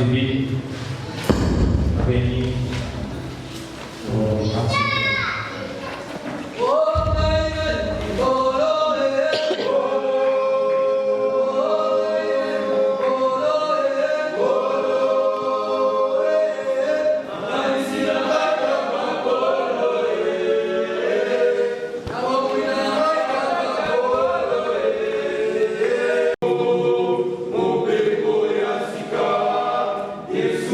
suivi à venir au château. Isso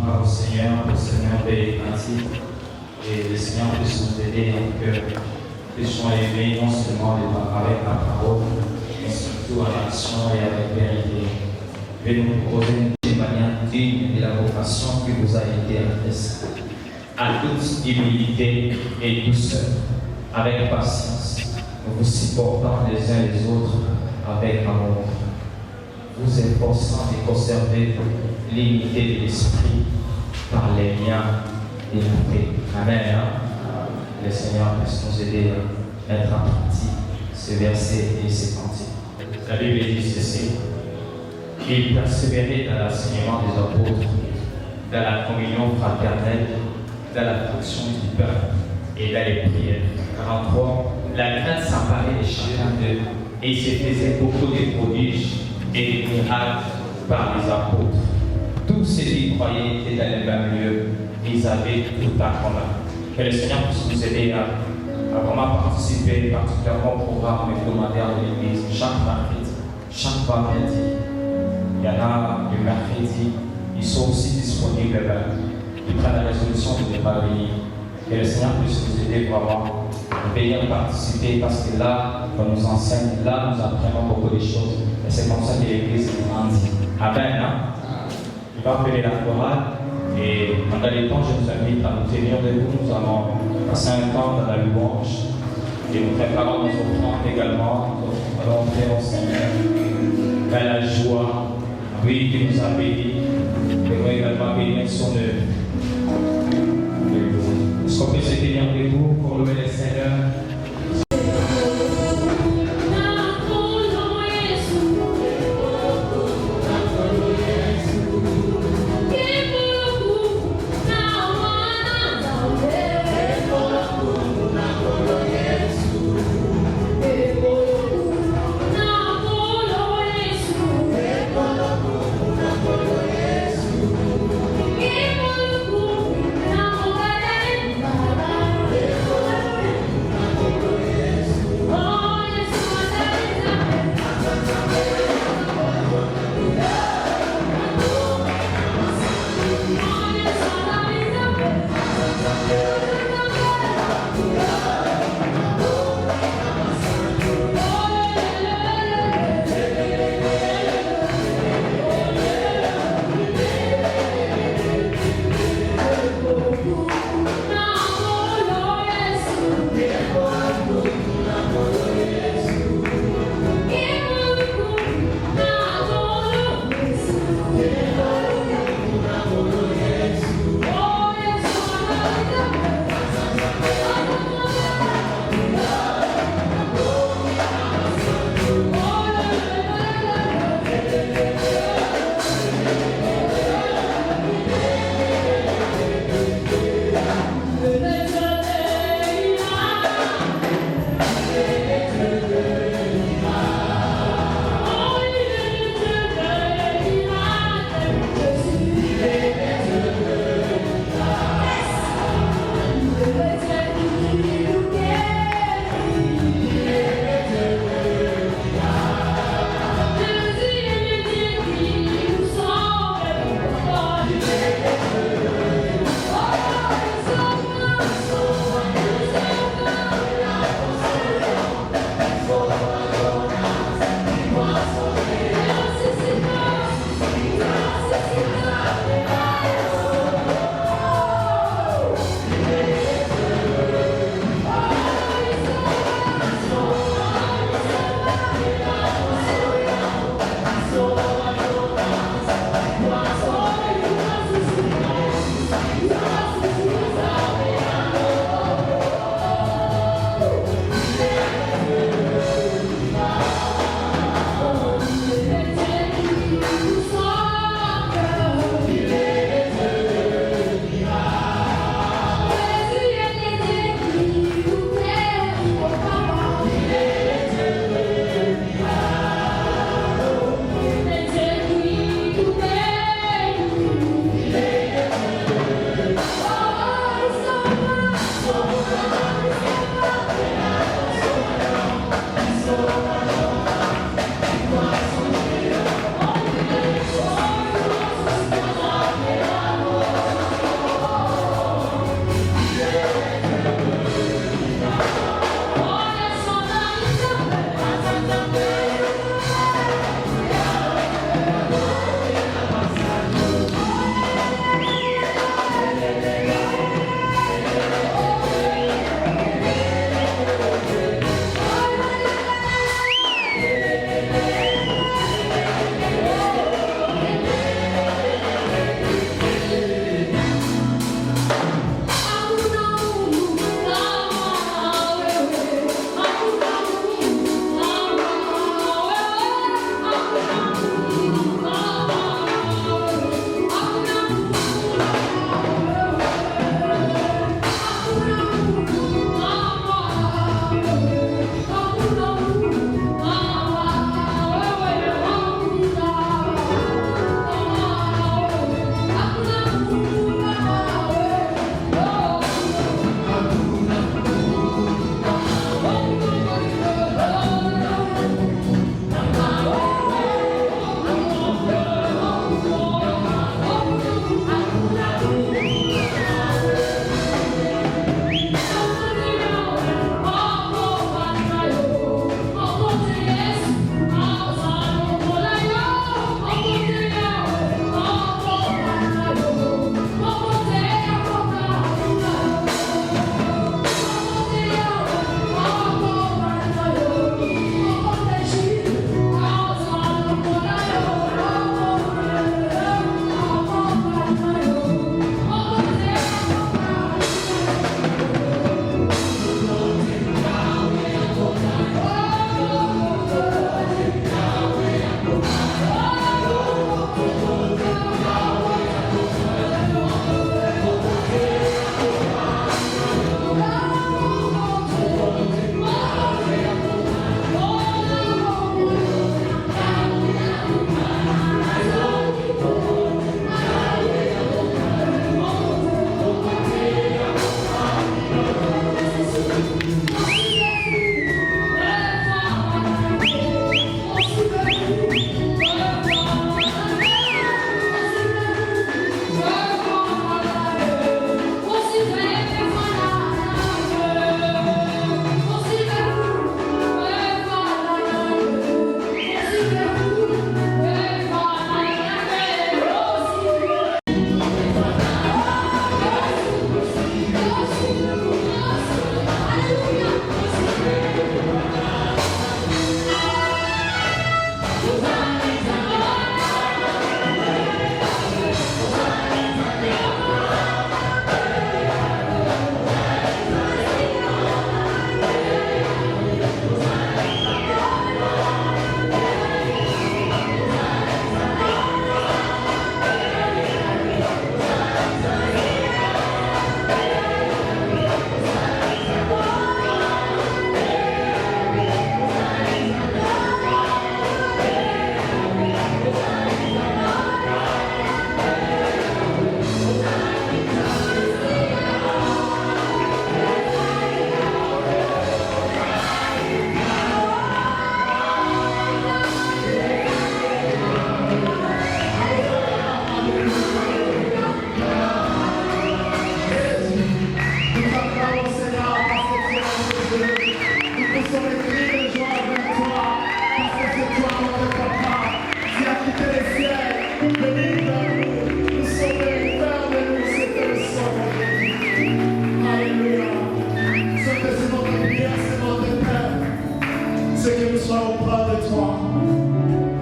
gloire au Seigneur est ainsi. Et le Seigneur puisse nous aider pour que nous puissions aimer non seulement avec la parole, mais surtout en action et avec vérité. Veuillez nous proposer une manière digne de la vocation qui vous a été adressée. À toute humilité et douceur, avec patience, nous vous supportant les uns les autres avec amour, vous efforçant de conserver l'unité de l'esprit par les liens de la paix. Amen. Le Seigneur puisse nous aider à mettre en pratique ce verset et ces cantiques. La Bible dit ceci: il persévérait dans l'enseignement des apôtres, dans la communion fraternelle, dans la fraction du pain et dans les prières. 43. La crainte s'emparait de chacun d'eux et il se faisait beaucoup de prodiges et de miracles par les apôtres. Tous ceux qui croyaient étaient dans le même lieu, ils avaient tout en commun. Que le Seigneur puisse nous aider à vraiment participer particulièrement au programme hebdomadaire de l'Église chaque vendredi. Il y en a le mercredi, ils sont aussi disponibles, ils prennent la résolution de ne pas venir. Que le Seigneur puisse nous aider vraiment à venir participer parce que là, on nous enseigne, là, nous apprenons beaucoup de choses. Et c'est comme ça que l'Église grandit. Amen. Il va appeler la chorale et pendant les temps, je vous invite à nous tenir debout. Nous allons passer un temps dans la louange et nous préparons nos offrandes également. Nous allons offrir au Seigneur dans la joie. Oui, qui nous a bénis. Et nous également bénir son œuvre. Est-ce qu'on peut se tenir debout pour louer le Seigneur? Yesu, pas de toi.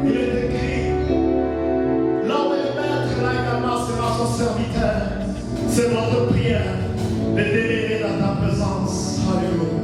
Il est écrit, l'homme et le maître, là également sera son serviteur. C'est notre prière de demeurer dans ta présence. Alléluia.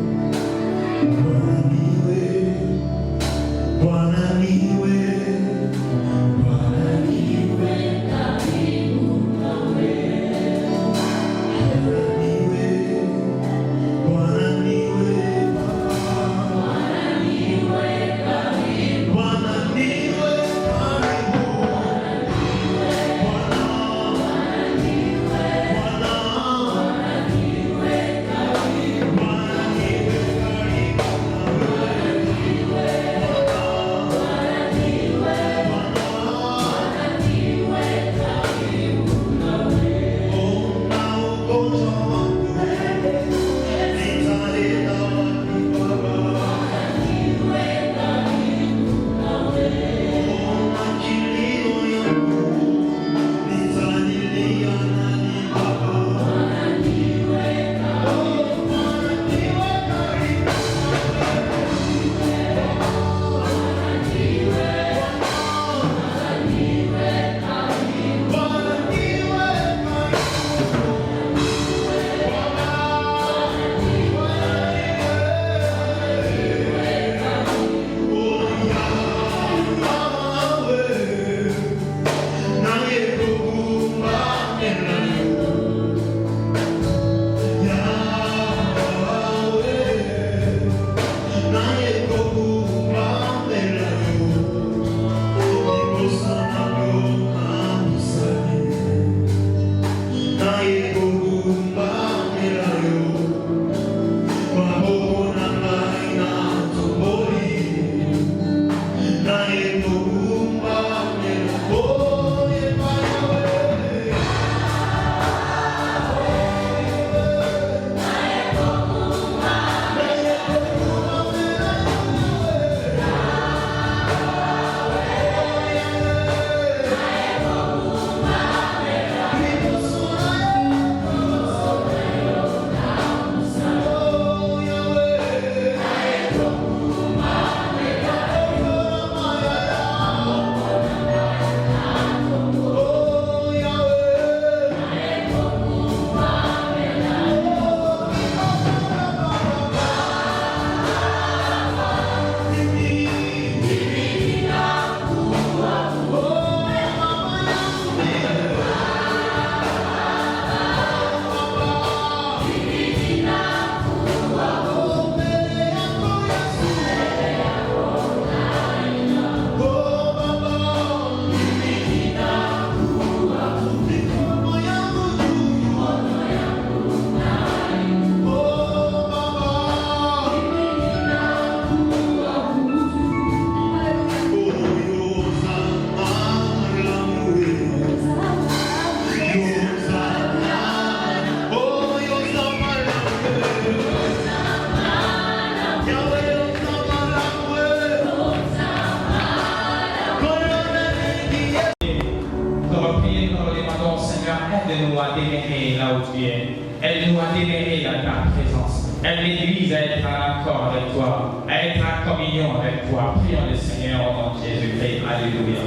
Aide-nous à demeurer là où tu es. Aide-nous à demeurer dans ta présence. Aide l'Église à être en accord avec toi, à être en communion avec toi. Prions le Seigneur au nom de Jésus-Christ. Alléluia.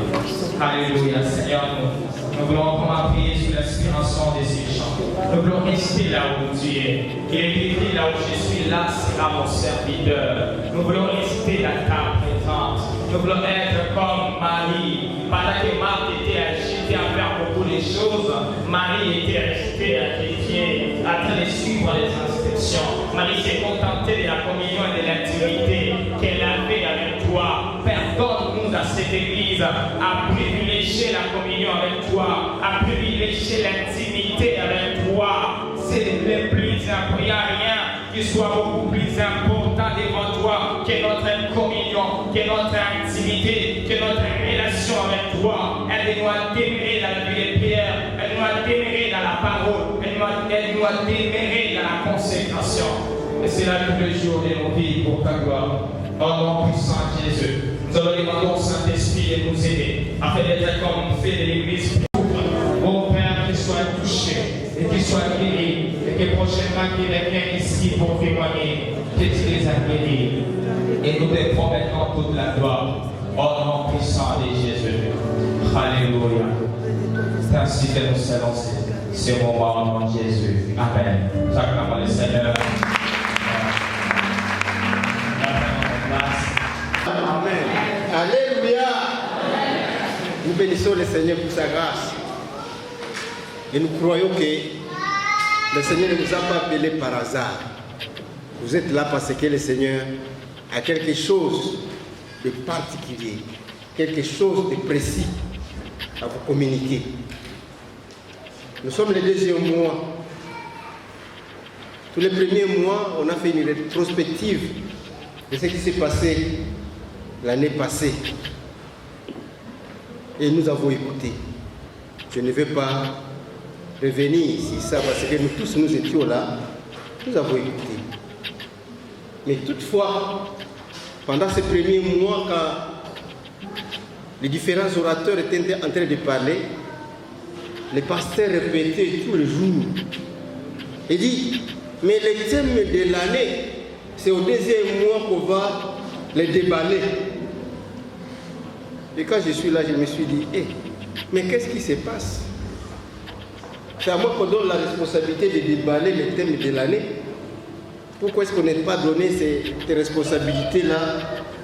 Alléluia. Seigneur, nous voulons comment prier sous l'inspiration de ces chants. Nous voulons rester là où tu es. Il est écrit là où je suis, là sera mon serviteur. Nous voulons rester dans ta présence. Nous voulons être comme Marie. Pendant que Marthe était agitée à faire beaucoup de choses, Marie était restée à tes pieds, en train de suivre les instructions. Marie s'est contentée de la communion et de l'intimité qu'elle avait avec toi. Pardonne-nous dans cette église à privilégier la communion avec toi, à privilégier l'intimité avec toi. C'est le plus important. Il n'y a rien qui soit beaucoup plus important devant toi que notre communion, que notre intimité, que notre relation avec toi. Aide-nous à demeurer dans la vie de prière, aide-nous à demeurer dans la parole, aide-nous à demeurer dans la consécration. Et c'est là tout le jour de nos vies pour ta gloire. Au nom puissant de Jésus, nous allons demander au Saint-Esprit de nous aider afin d'être comme fait de l'Église. Mon Père, qu'il soit touché et qu'il soit guéri, et que prochainement qu'il vienne ici pour témoigner que tu les as guéris. Et nous te promettons toute la gloire au nom puissant de Jésus. Alléluia. C'est ainsi que nous serons ces moments au nom de Jésus. Amen. J'acclame le Seigneur. Amen. Alléluia. Nous bénissons le Seigneur pour sa grâce. Et nous croyons que le Seigneur ne nous a pas appelés par hasard. Vous êtes là parce que le Seigneur a quelque chose de particulier, quelque chose de précis à vous communiquer. Nous sommes le deuxième mois. Tous les premiers mois, on a fait une rétrospective de ce qui s'est passé l'année passée. Et nous avons écouté. Je ne vais pas revenir sur ça parce que nous tous, nous étions là. Nous avons écouté. Mais toutefois, pendant ces premiers mois, quand les différents orateurs étaient en train de parler, les pasteurs répétaient tous les jours. Et dit, mais les thèmes de l'année, c'est au deuxième mois qu'on va les déballer. Et quand je suis là, je me suis dit, mais qu'est-ce qui se passe? C'est à moi qu'on donne la responsabilité de déballer les thèmes de l'année. Pourquoi est-ce qu'on n'a pas donné ces responsabilités-là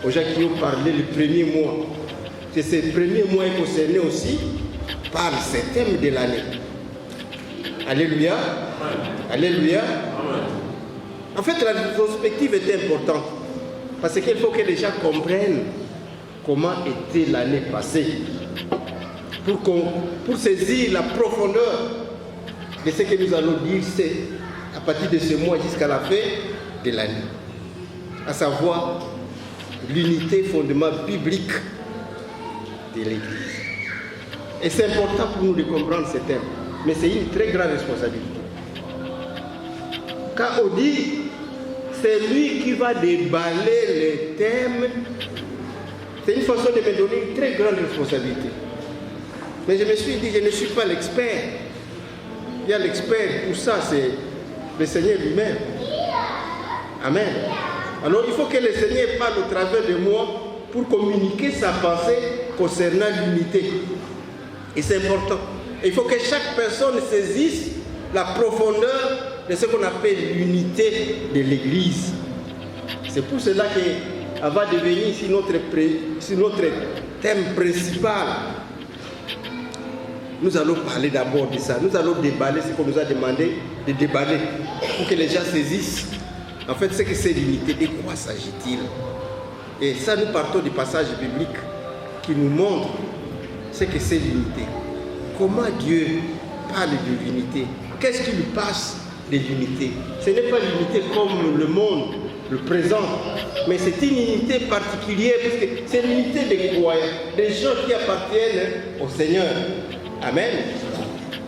aux gens qui ont parlé le premier mois? C'est ce premier mois est concerné aussi par ces thèmes de l'année. Alléluia. Alléluia. En fait, la rétrospective est importante parce qu'il faut que les gens comprennent comment était l'année passée pour saisir la profondeur de ce que nous allons dire à partir de ce mois jusqu'à la fin de l'année, à savoir l'unité fondement biblique de l'Église. Et c'est important pour nous de comprendre ce thème, mais c'est une très grande responsabilité. Quand on dit c'est lui qui va déballer les thèmes, c'est une façon de me donner une très grande responsabilité. Mais je me suis dit, je ne suis pas l'expert. Il y a l'expert pour ça, c'est le Seigneur lui-même. Amen. Alors il faut que le Seigneur parle au travers de moi pour communiquer sa pensée concernant l'unité. Et c'est important. Et il faut que chaque personne saisisse la profondeur de ce qu'on appelle l'unité de l'Église. C'est pour cela qu'elle va devenir sur notre thème principal. Nous allons parler d'abord de ça. Nous allons déballer ce qu'on nous a demandé de déballer pour que les gens saisissent. En fait, ce que c'est l'unité. De quoi s'agit-il? Et ça, nous partons du passage biblique qui nous montre ce que c'est l'unité. Comment Dieu parle de l'unité? Qu'est-ce qui lui passe de l'unité? Ce n'est pas l'unité comme le monde le présente, mais c'est une unité particulière parce que c'est l'unité des croyants, des gens qui appartiennent au Seigneur. Amen.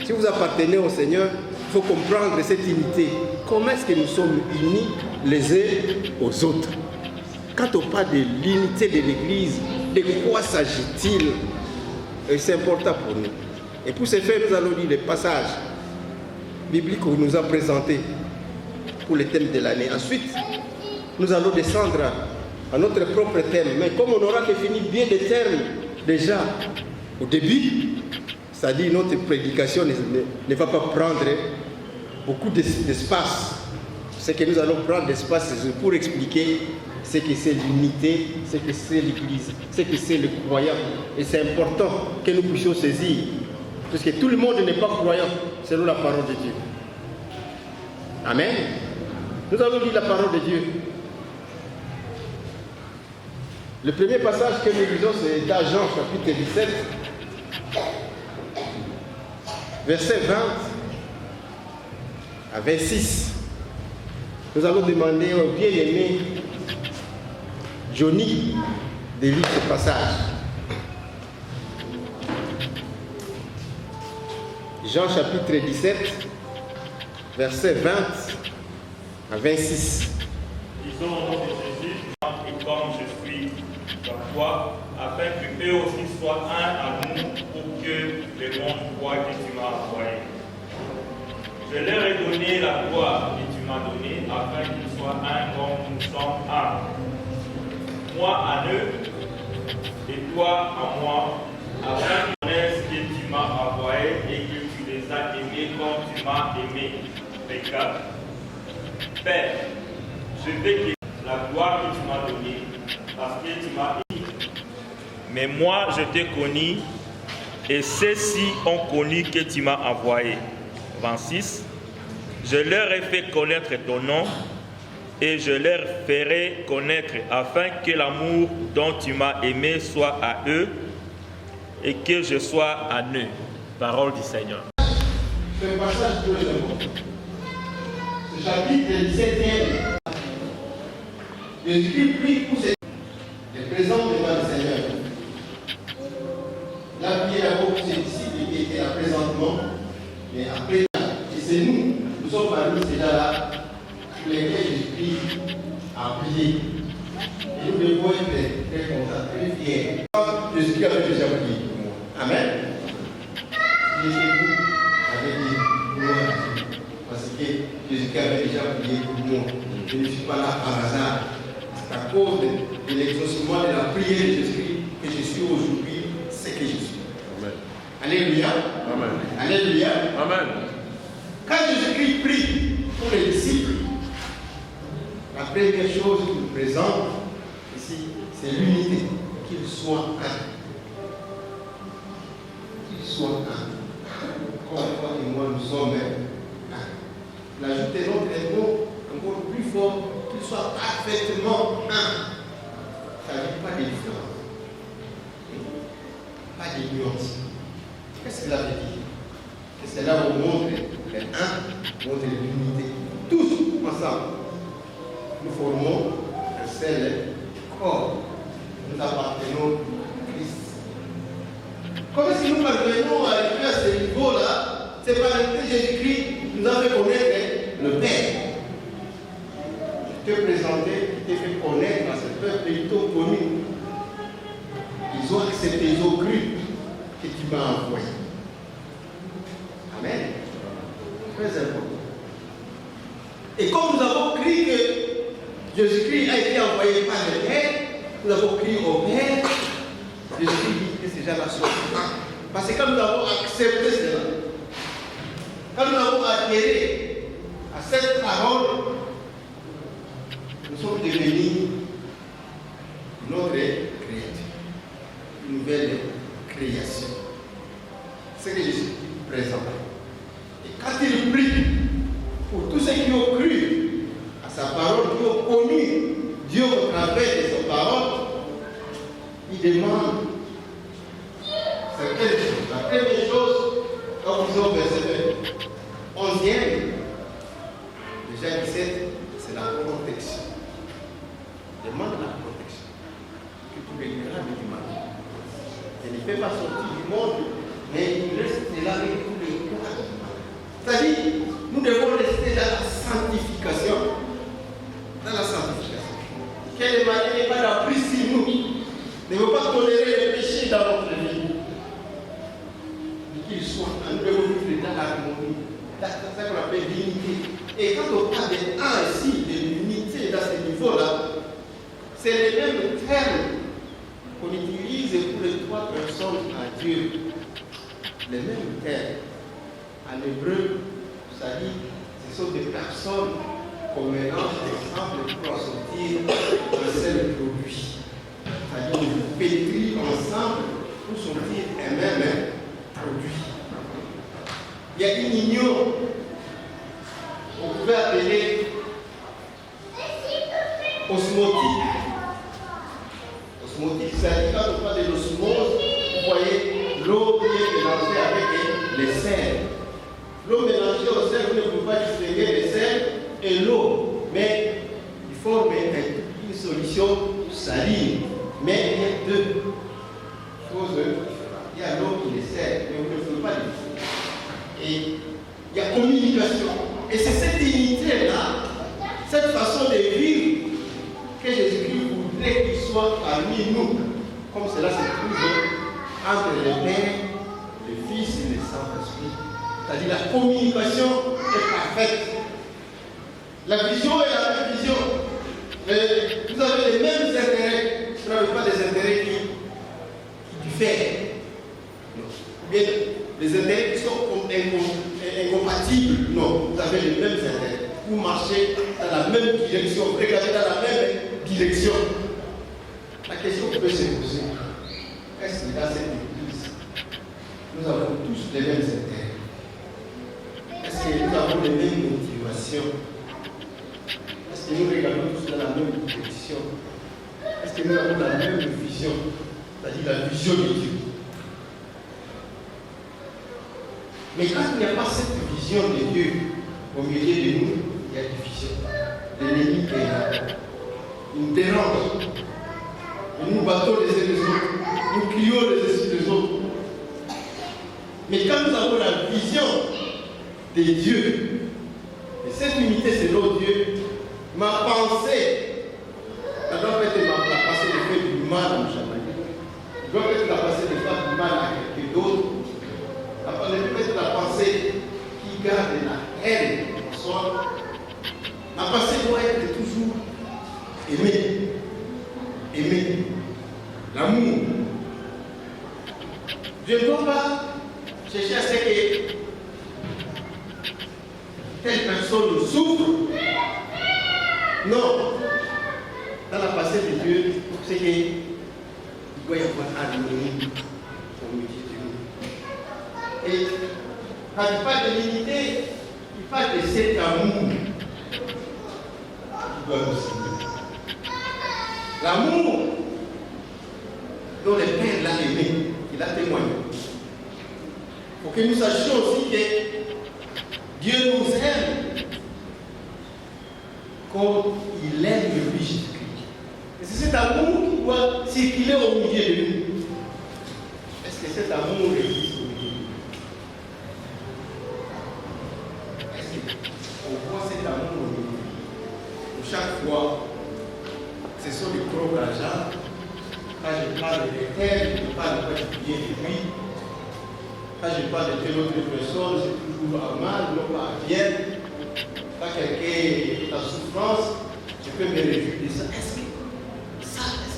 Si vous appartenez au Seigneur, il faut comprendre cette unité. Comment est-ce que nous sommes unis les uns aux autres? Quand on parle de l'unité de l'Église, de quoi s'agit-il? Et c'est important pour nous. Et pour ce faire, nous allons lire les passages bibliques qu'on nous a présentés pour le thème de l'année. Ensuite, nous allons descendre à notre propre thème. Mais comme on aura défini bien des termes déjà au début, c'est-à-dire notre prédication ne va pas prendre beaucoup d'espace. Ce que nous allons prendre d'espace, c'est pour expliquer ce que c'est l'unité, ce que c'est l'Église, ce que c'est le croyant. Et c'est important que nous puissions saisir. Parce que tout le monde n'est pas croyant selon la parole de Dieu. Amen. Nous allons lire la parole de Dieu. Le premier passage que nous lisons, c'est dans Jean chapitre 17, verset 20 à 26. Nous allons demander au bien-aimé Johnny de lire ce passage. Jean chapitre 17, verset 20 à 26. Disons au nom de Jésus, et comme je suis dans toi, afin que eux aussi soient un à nous, pour que le monde croie que tu m'as envoyé. Je leur ai donné la gloire que tu m'as donnée, afin qu'ils soient un comme nous sommes un. moi à eux et toi à moi, afin qu'ils connaissent que tu m'as envoyé et que tu les as aimés comme tu m'as aimé. Verset 4. Père, je veux que la gloire que tu m'as donnée, parce que tu m'as aimé. Mais moi, je t'ai connu, et ceux-ci ont connu que tu m'as envoyé. 26. Je leur ai fait connaître ton nom, et je leur ferai connaître afin que l'amour dont tu m'as aimé soit à eux et que je sois à eux. Parole du Seigneur. Ce passage que je vois, ce chapitre 17e, Jésus-Christ prie pour ses présents devant le Seigneur. Il a prié d'abord pour ses disciples qui étaient là présentement, mais après, et c'est nous, nous sommes parmi ces gens-là, pour lesquels Jésus-Christ a prié. Et nous devons être très contents, très fiers. Jésus-Christ avait déjà prié pour moi. Amen. Il était vous avec nous, parce que Jésus-Christ avait déjà prié pour moi. Je ne suis pas là par hasard. C'est à cause de l'exaucement de la prière de Jésus-Christ que je suis aujourd'hui ce que je suis. Amen. Alléluia. Amen. Alléluia. Amen. Quand Jésus-Christ prie pour les disciples, la première chose qu'il nous présente ici, c'est l'unité, qu'ils soient un. Qu'ils soient un. Comme toi et moi, nous sommes un. L'ajouter notre mot encore plus fort, qu'ils soient parfaitement un. Ça ne dit pas de différence. Pas de nuance. Qu'est-ce que cela veut dire? Que cela vous montre les un, montre l'unité. Tous ensemble, nous formons un seul corps. Nous appartenons à Christ. Comme si nous parvenons à arriver à ce niveau-là, c'est parce que Jésus-Christ nous a fait connaître le Père. Je t'ai présenté, je t'ai fait connaître à ce peuple, ils t'ont connu. Ils ont accepté, ils ont cru que tu m'as envoyé. Amen. Très important. Et comme nous avons cru que Jésus-Christ a été envoyé par le Père, nous avons crié au Père, Jésus-Christ dit que ces gens-là sont un. Parce que quand nous avons accepté cela, quand nous avons adhéré à cette parole, nous sommes devenus notre créature, une nouvelle création. C'est ce que Jésus présente. Et quand il prie pour tous ceux qui ont cru à sa parole, qui ont connu Dieu au travers de sa parole, il demande certaines choses. La première chose, quand vous avez verset 11e, déjà 17, c'est la protection. Il demande la protection. Que tous les grands du mal. Il ne fait pas sortir du monde, mais il reste là avec tous les grands du mal. C'est-à-dire, nous devons rester dans la sanctification. Dans la sanctification. Quelle manière n'est pas d'appris si nous ne devons pas tolérer les péchés dans notre vie. Qu'il soit, nous devons vivre dans l'harmonie. C'est ça qu'on appelle l'unité. Et quand on parle de un ici, de l'unité dans ce niveau-là, c'est les mêmes termes qu'on utilise pour les trois personnes à Dieu. Les mêmes termes. En hébreu, ça dit, ce sont des personnes qu'on mélange ensemble pour en sortir un seul produit. C'est-à-dire qu'on pétrit ensemble pour sortir un même produit. Il y a une union qu'on pouvait appeler osmotique. Osmotique, c'est-à-dire quand on parle de l'osmose, vous voyez l'eau qui est mélangée avec les sels. L'eau mélangée au sel, vous ne pouvez pas distinguer les sels et l'eau, mais il forme une solution saline. Mais il y a deux choses. Il y a l'eau et les sels, mais vous ne pouvez pas les distinguer. Et il y a communication. Et c'est cette unité-là, cette façon de vivre, que Jésus-Christ voudrait qu'il soit parmi nous, comme cela se trouve entre le Père, le Fils et le Saint-Esprit. C'est-à-dire la communication est parfaite. La vision est la même vision. Vous avez les mêmes intérêts. diffèrent. Ou bien les intérêts qui sont incompatibles. Non, vous avez les mêmes intérêts. Vous marchez dans la même direction, vous regardez dans la même direction. La question peut se poser, est-ce que dans cette église, nous avons tous les mêmes intérêts? Est-ce que nous avons les mêmes motivations? Est-ce que nous regardons tous dans la même direction? Est-ce que nous avons la même vision? C'est-à-dire la vision de Dieu. Mais quand il n'y a pas cette vision de Dieu au milieu de nous, il y a division. L'ennemi est là. Il nous dérange. Et nous battons les uns les autres. Nous crions les uns les autres. Mais quand nous avons la vision de Dieu, et cette unité selon Dieu, ma pensée, ça doit être la pensée de faire du mal à Mouchamani. Ça doit être la pensée de faire du mal à quelqu'un d'autre. Ça doit être la pensée qui garde la haine en soi. Ma pensée doit être toujours aimer. Aimer. L'amour. Je ne dois pas chercher à ce que telle personne souffre. Non. Dans la pensée de Dieu, c'est qu'il doit y avoir harmonie au milieu de nous. Et quand il parle de l'unité, il parle de cet amour qui doit nous signer. L'amour dont le Père l'a aimé, il a témoigné. Pour que nous sachions aussi que Dieu nous aime comme il aime le Jésus-Christ. Et c'est cet amour qui doit circuler au milieu de nous. Est-ce que cet amour existe au milieu de nous? Est-ce qu'on voit cet amour au milieu de nous? Chaque fois, ce sont des crocs à Jean. Quand je parle de tel, je parle de particulier de lui. Quand je parle de telle autre personne, c'est toujours à mal, non pas à bien. Quand quelqu'un est en souffrance, je peux me réjouir de ça. Est-ce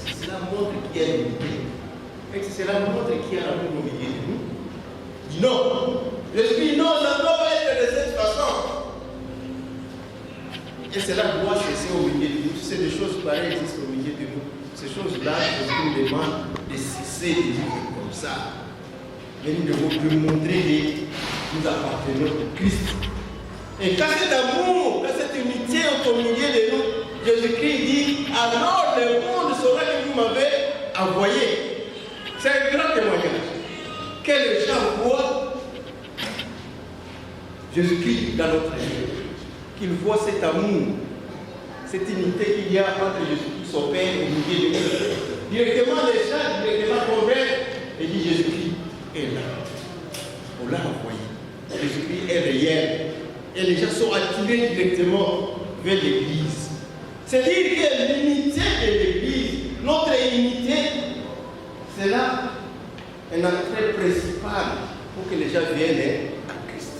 que cela montre qu'il y a l'unité? Est-ce que cela montre qu'il y a l'amour au milieu de nous? Dis non. Je dis non, ça doit pas être de cette façon. Et cela doit cesser au milieu de nous. C'est des choses pareilles existent au milieu de nous. Ces choses-là, Jésus nous demande de cesser de vivre comme ça. Mais nous devons lui montrer que nous appartenons à Christ. Et quand cet amour, quand cette unité est au milieu de nous, Jésus-Christ dit, alors le monde saura que vous m'avez envoyé. C'est un grand témoignage. Que les gens voient Jésus-Christ dans notre vie. Qu'ils voient cet amour, cette unité qu'il y a entre Jésus-Christ, son Père, et au milieu de nous. Directement les gens, directement convaincre, et dit Jésus-Christ est là. On l'a envoyé. Jésus-Christ est réel. Et les gens sont attirés directement vers l'Église. C'est-à-dire que l'unité de l'Église, notre unité, c'est là un entrée principale pour que les gens viennent à Christ.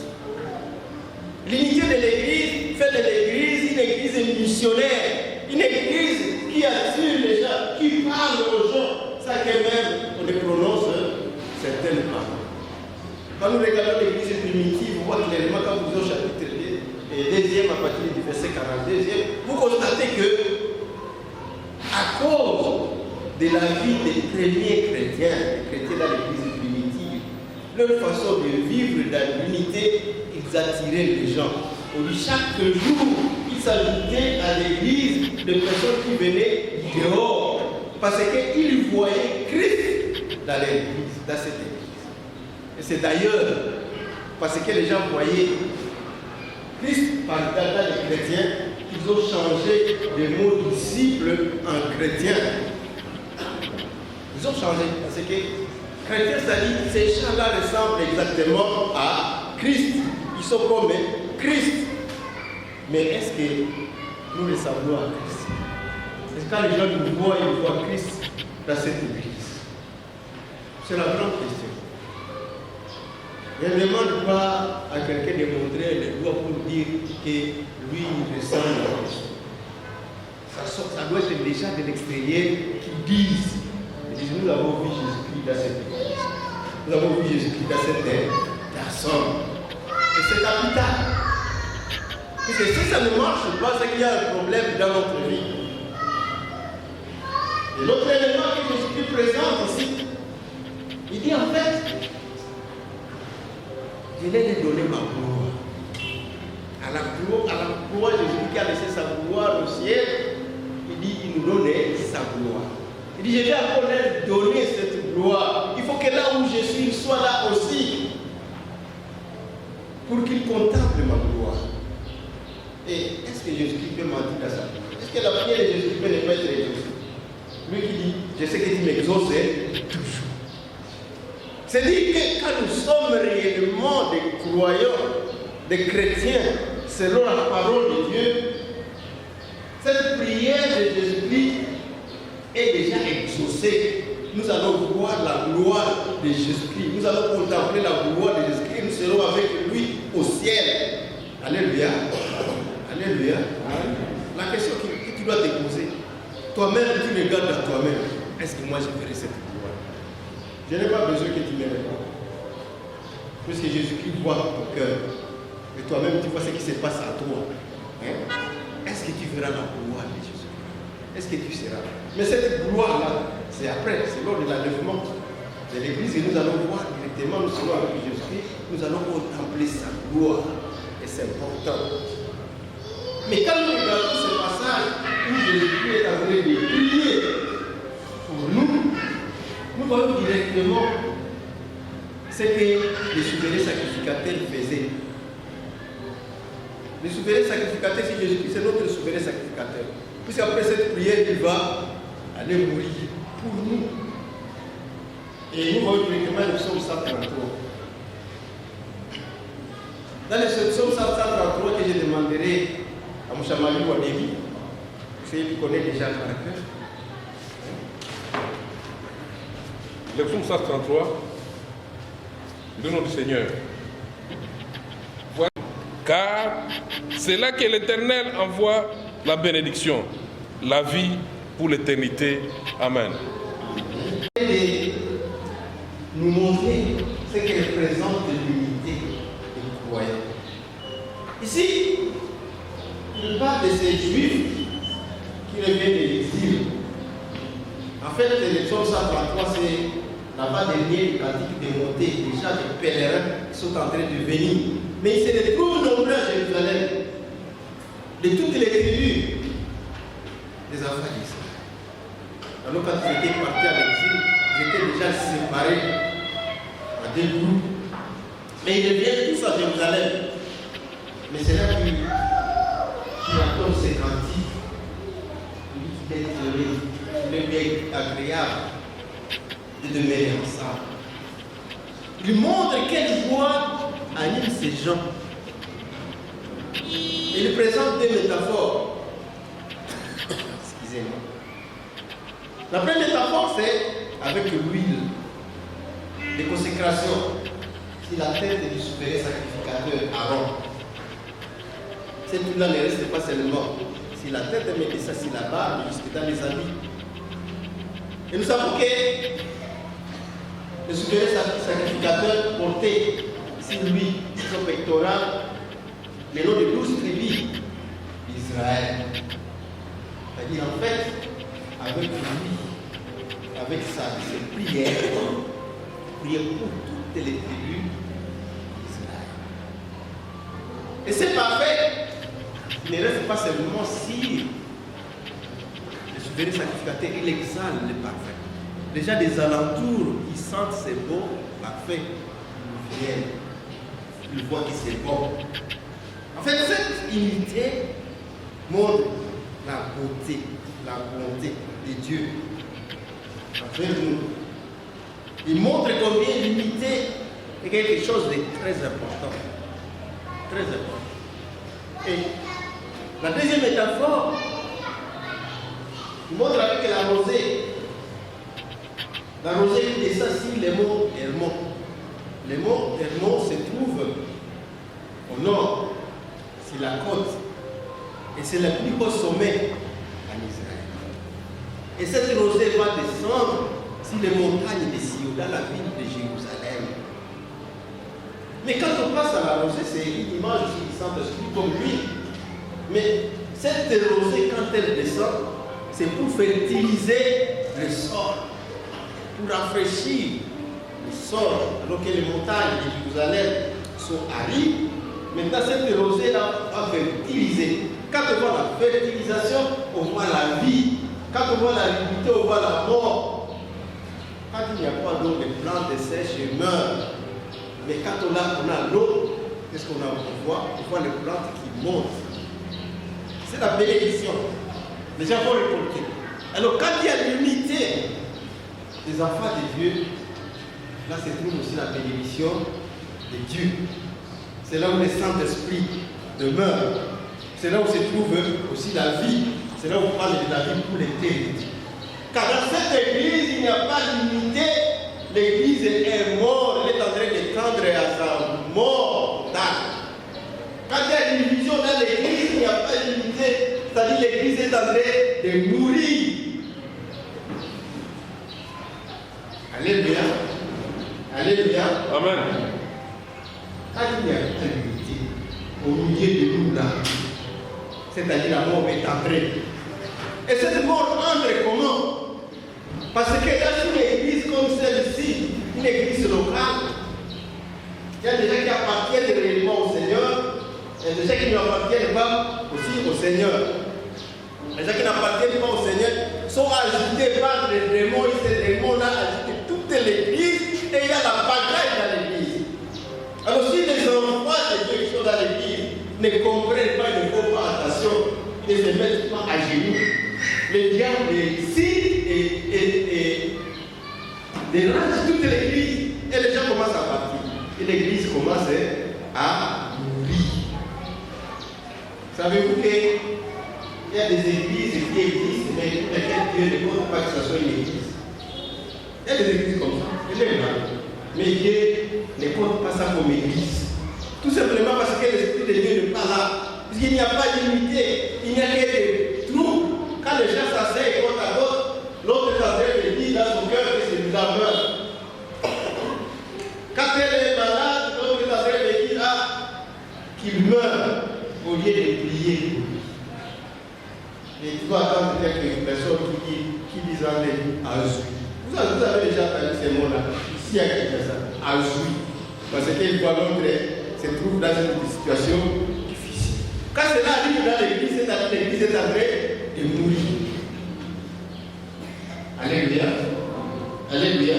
L'unité de l'Église fait de l'Église une église missionnaire, une église qui attire les gens, qui parle aux gens, ça que même on les prononce certaines paroles. Quand nous regardons l'église primitive, on voit clairement quand vous êtes au chapitre 2, à partir du verset 42, vous constatez que, à cause de la vie des premiers chrétiens, les chrétiens dans l'église primitive, leur façon de vivre dans l'unité, ils attiraient les gens. Chaque jour, ils s'ajoutaient à l'église des personnes qui venaient dehors, parce qu'ils voyaient Christ dans l'église, dans cette église. Et c'est d'ailleurs parce que les gens voyaient Christ dans les chrétiens qu'ils ont changé de mot disciple en chrétien. Ils ont changé parce que chrétien, ça dit ces gens-là ressemblent exactement à Christ. Ils sont comme Christ. Mais est-ce que nous ressemblons à Christ? Est-ce que quand les gens nous voient, ils voient Christ dans cette église? C'est la grande question. Je ne demande pas à quelqu'un de montrer les doigts pour dire que lui il ressemble à Christ. Ça doit être des gens de l'extérieur qui disent nous avons vu Jésus-Christ dans cette église. Nous avons vu Jésus-Christ dans cette personne. Et c'est capital. Parce que si ça ne marche pas, c'est qu'il y a un problème dans notre vie. Et l'autre élément que Jésus-Christ présente ici, il dit en fait, je vais lui donner ma gloire. À la gloire, Jésus qui a laissé sa gloire au ciel, il dit, il nous donnait sa gloire. Il dit, je vais encore leur donner cette gloire. Il faut que là où je suis, il soit là aussi. Pour qu'il contemple ma gloire. Et est-ce que Jésus-Christ peut mentir dans sa gloire? Est-ce que la prière de Jésus-Christ peut ne pas être exaucée? Lui qui dit, je sais que tu m'exauces toujours. C'est-à-dire que quand nous sommes réellement des croyants, des chrétiens, selon la parole de Dieu, cette prière de Jésus-Christ est déjà exaucée. Nous allons voir la gloire de Jésus-Christ. Nous allons contempler la gloire de Jésus-Christ. Nous serons avec lui au ciel. Alléluia. Alléluia. La question que tu dois te poser, toi-même, tu regardes à toi-même. Est-ce que moi je ferai cette gloire? Je n'ai pas besoin que tu me répondes. Puisque Jésus-Christ voit ton cœur. Et toi-même, tu vois ce qui se passe à toi. Hein? Est-ce que tu verras la gloire de Jésus-Christ? Est-ce que tu seras? Mais cette gloire-là, c'est après, c'est lors de l'enlèvement de l'Église et nous allons voir directement, nous serons avec Jésus-Christ, nous allons contempler sa gloire. Et c'est important. Mais quand nous regardons ce passage où Jésus-Christ est en train de prier pour nous, nous voyons directement ce que les souverains sacrificateurs faisaient. Les souverains sacrificateurs, c'est Jésus-Christ, c'est notre souverain sacrificateur. Puisqu'après cette prière, il va aller mourir pour nous. Et nous voyons directement le psaume 133. Dans le psaume 133 que je demanderai à M. Chamali Wadévi, celui qui connaît déjà par cœur. Le psaume 133, le nom du Seigneur. Voilà. Car c'est là que l'Éternel envoie la bénédiction, la vie pour l'éternité. Amen. Et nous montrer ce que représente l'unité des croyants. Ici, il parle de ces juifs qui reviennent de l'exil. En fait, le psaume 133, c'est l'avant-dernier du cantique de montée. Déjà, des pèlerins sont en train de venir. Mais ils se retrouvent nombreux à Jérusalem, de toutes les tribus des enfants d'Israël. Alors, quand ils étaient partis à l'exil, ils étaient déjà séparés en deux groupes. Mais ils reviennent tous à Jérusalem. Mais c'est là qu'il entend ces cantiques. Il est heureux, il est bien agréable de demeurer ensemble. Il montre quelle joie anime ces gens. Il présente des métaphores. Excusez-moi. La première métaphore, c'est avec l'huile de consécration. C'est la tête du souverain sacrificateur Aaron. Cette huile-là ne reste pas seulement sur la tête, mais ça sur la barbe, jusque dans les habits. Et nous savons que le souverain sacrificateur portait sur lui, son pectoral, le nom de 12 tribus d'Israël. C'est-à-dire, en fait, avec lui, avec ses prières, prier pour toutes les tribus d'Israël. Et c'est parfait. Il ne reste pas seulement si le souverain sacrificateur, il exale le parfait. Déjà des alentours, ils sentent c'est beau, parfait. Ils viennent. Ils voient que c'est bon. En fait, cette unité montre la bonté de Dieu envers nous. Il montre combien l'unité est quelque chose de très important. Très important. Et la deuxième métaphore, il montre avec la rosée. La rosée descend sur les monts Hermon. Les monts Hermon se trouvent au nord, sur la côte. Et c'est le plus haut sommet en Israël. Et cette rosée va descendre sur les montagnes de Sion, dans la ville de Jérusalem. Mais quand on passe à la rosée, c'est une image aussi du Saint-Esprit comme lui. Mais cette rosée, quand elle descend, c'est pour fertiliser le sol, pour rafraîchir le sol, alors que les montagnes de Jérusalem sont arides. Maintenant, cette rosée-là va fertiliser. Quand on voit la fertilisation, on voit la vie. Quand on voit l'aridité, on voit la mort. Quand il n'y a pas d'eau, les plantes sèchent et meurent. Mais quand on a l'eau, qu'est-ce qu'on a? On voit les plantes qui montent. C'est la bénédiction. Les gens vont récolter. Alors, quand il y a l'unité des enfants de Dieu, là se trouve aussi la bénédiction de Dieu. C'est là où le Saint-Esprit demeure. C'est là où se trouve aussi la vie. C'est là où on parle de la vie pour l'éternité. Car dans cette église, il n'y a pas d'unité. L'église est morte. Elle est en train de tendre à sa mort totale. Quand il y a une division dans l'église, il n'y a pas d'unité. C'est-à-dire l'église est en train de mourir. Alléluia. Alléluia. Amen. Quand il y a une unité au milieu de nous là, c'est-à-dire la mort est entrée. Et cette mort entre comment? Parce que dans une église comme celle-ci, une église locale, il y a des gens qui appartiennent réellement au Seigneur et des gens qui n'appartiennent pas aussi au Seigneur. Les gens qui n'appartiennent pas au Seigneur sont agités par les démons et ces démons-là agitent toute l'église et il y a la bagaille dans l'église. Alors si les enfants de Dieu qui sont dans l'église ne comprennent pas, ne font pas attention, ils ne se mettent pas à genoux, le diable ici et dérange toute l'église et les gens commencent à partir. Et l'église commence à mourir. Savez-vous qu'il y a des églises qui existent, mais pour lesquelles Dieu ne compte pas que ce soit une église. Il y a des églises comme ça, il y en a. Mais Dieu ne compte pas ça comme église. Tout simplement parce que l'Esprit de Dieu n'est pas là. Parce qu'il n'y a pas d'unité, il n'y a que des troubles. Quand les gens s'asseyent côte à côte, l'autre est en train de dire dans son cœur que c'est une saveur. Quand elle est malade, l'autre est en train de dire qu'il meurt au lieu de prier. Et tu vas attendre quelques personnes qui disent en lui, Azoui. Vous avez déjà entendu ces mots-là. Ici, il y a quelqu'un ça. Azoui. Parce qu'il voit l'autre se trouve dans une situation difficile. Quand cela arrive dans l'église, c'est-à-dire l'église est en train de mourir. Alléluia. Alléluia.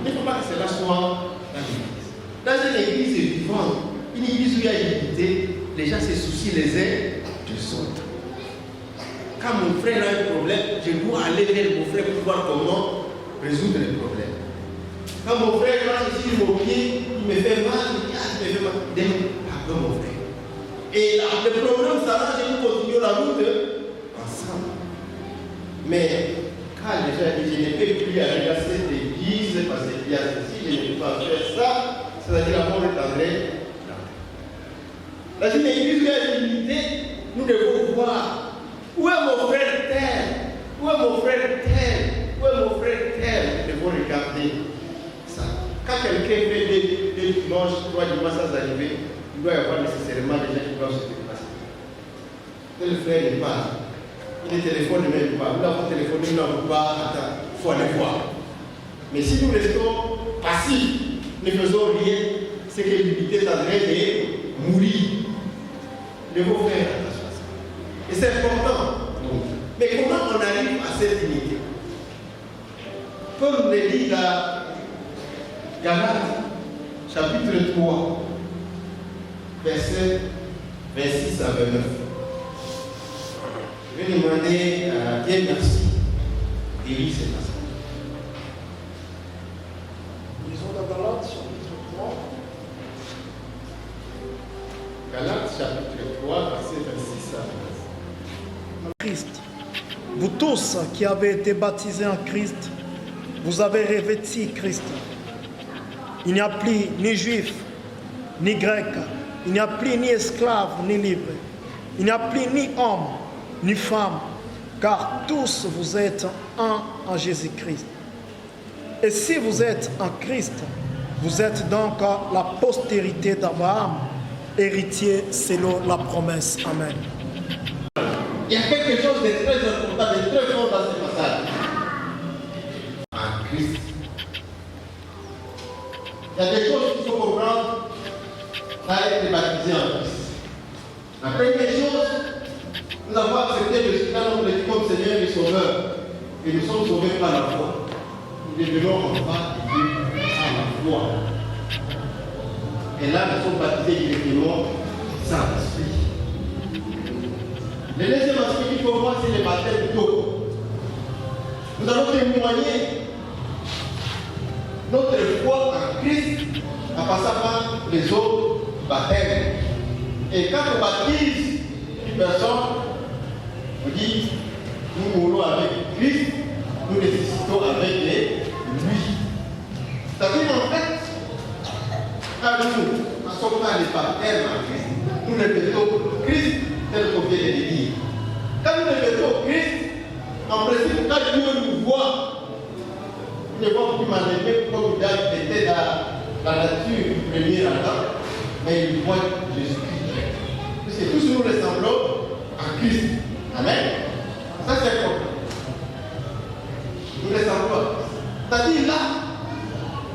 Il ne faut pas que cela soit dans l'église. Dans une église vivante, une église où il y a unité, les gens se soucient les uns des autres. Quand mon frère a un problème, je dois aller vers mon frère pour voir comment résoudre le problème. Quand mon frère marche sur mon pied, il me fait mal, il me fait mal. Pardon mon frère. Et là, le problème s'arrange et nous continuons la route ensemble. Mais quand les gens disent, je ne peux plus aller dans cette église parce qu'il y a ceci, je ne peux pas faire ça, c'est-à-dire la mort est en train. Dans une église où il y a l'unité, nous devons voir où est mon frère tel, où est mon frère tel, où est mon frère tel. Nous devons regarder ça. Quand quelqu'un fait des dimanches, 3 dimanches sans arriver, il doit y avoir nécessairement des gens qui doivent se déplacer. Tel frère n'est pas là. Il ne téléphone même pas. Nous l'avons téléphoné, nous n'avons pas. Attends, il faut aller voir. Mais si nous restons passifs, ne faisons rien, c'est que l'unité est en train de mourir. Nous devons faire attention à ça. Et c'est important. Mais comment on arrive à cette unité? Comme le dit dans Galates, chapitre 3, versets 26 à 29. Je vais demander à Dieu merci de lire ce passage. Lisons dans Galates, chapitre 3. Galates, chapitre 3, versets 26 à 29. Christ. Vous tous qui avez été baptisés en Christ, vous avez revêtu Christ. Il n'y a plus ni juif, ni grec, il n'y a plus ni esclave, ni libre. Il n'y a plus ni homme, ni femme, car tous vous êtes un en Jésus-Christ. Et si vous êtes en Christ, vous êtes donc la postérité d'Abraham, héritier selon la promesse. Amen. Il y a quelque chose de très important, de très fort dans ce passage. En Christ. Il y a des choses qu'il faut comprendre à être baptisé en Christ. La première chose, nous avons accepté le Seigneur comme Seigneur et Sauveur. Et nous sommes sauvés par la foi. Nous devenons enfants de Dieu par la foi. Et là, nous sommes baptisés directement sans l'Esprit. Le deuxième aspect qu'il faut voir, c'est le baptême d'eau. Nous allons témoigner notre foi en Christ en passant par les eaux du baptême. Et quand on baptise une personne, on dit, nous mourons avec Christ, nous ressuscitons avec lui. C'est-à-dire en fait, quand nous ne sommes pas les baptêmes en Christ, nous répétons Christ tel qu'on vient de le dire. Quand nous répétons Christ, en principe, quand Dieu nous voit, il ne voit plus mal-aimé comme il était dans la nature du premier Adam, mais il voit Jésus-Christ. Parce que tous nous ressemblons à Christ. Amen. Ça c'est important. Nous ressemblons à Christ. C'est-à-dire là,